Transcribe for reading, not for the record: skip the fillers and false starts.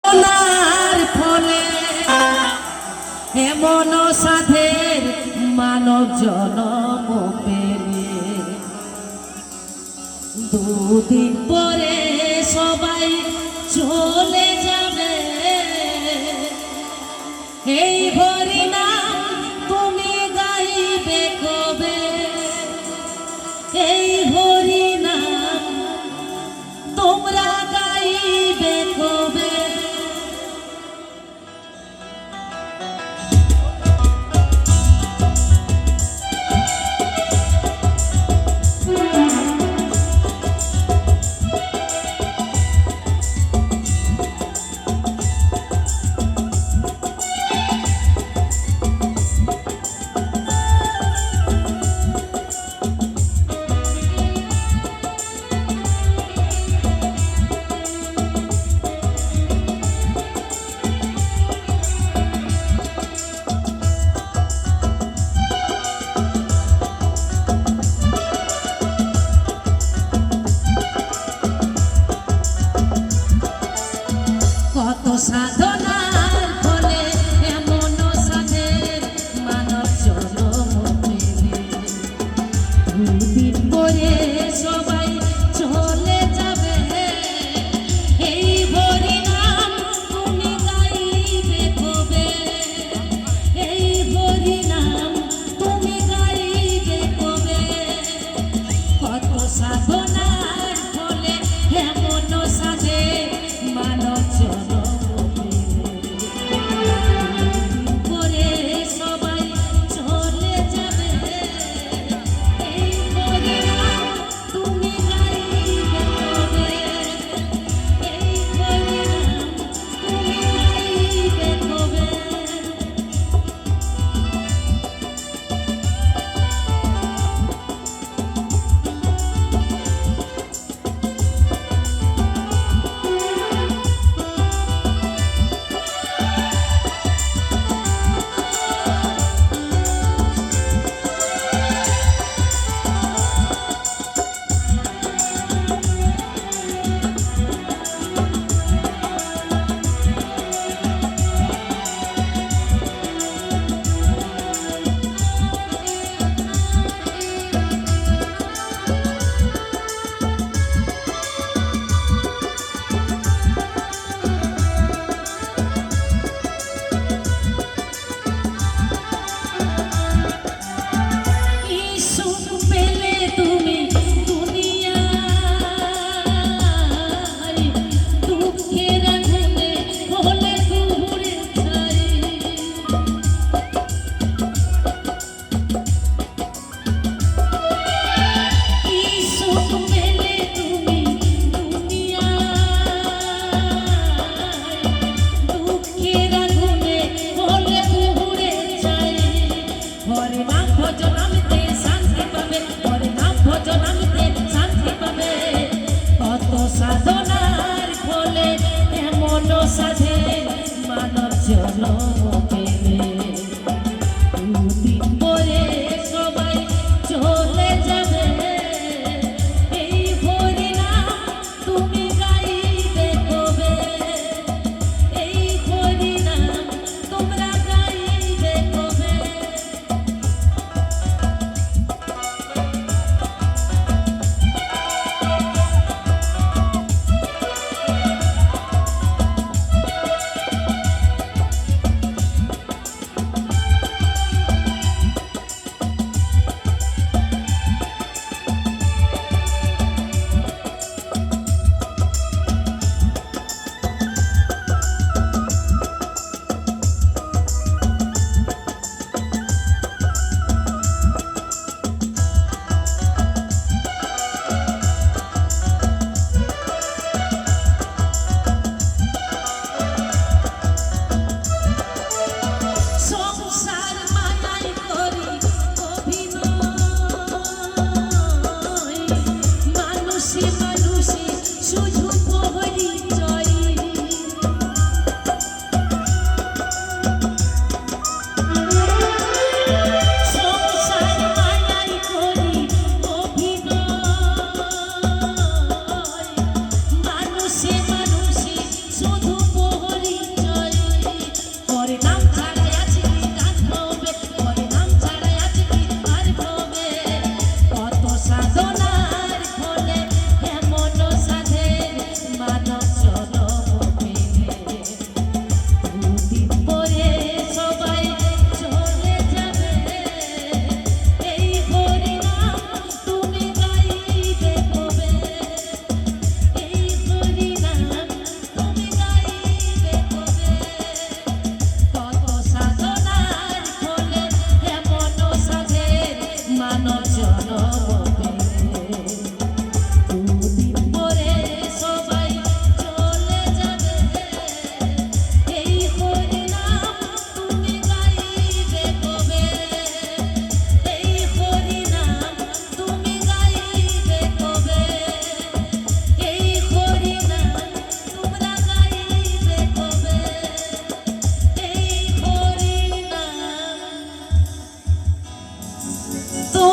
ওনার ফলে এমন সাধের মানব জনম পেলে দুদিন পরে সবাই চলে যাবে। এই হরিনাম তুমি গাইবে কবে? এই হরিনাম তোমরা গাইবে কবে? সাধনার ফলে এমন সাধের মানব জনম পেলে দুদিন পরে সবাই চলে যাবে। এই হরিনাম তুমি গাইবে কবে? এই হরিনাম তুমি গাইবে কবে? কত সাধনার ফলে এমন সাধের মানব জনম সাধনার ফলে এমন সাধের মানব জনম পেলে দুদিন পরে সবাই চলে যাবে। এই হরিনাম তুমি গাইবে কবে? এই হরিনাম তোমরা গাইবে কবে? তো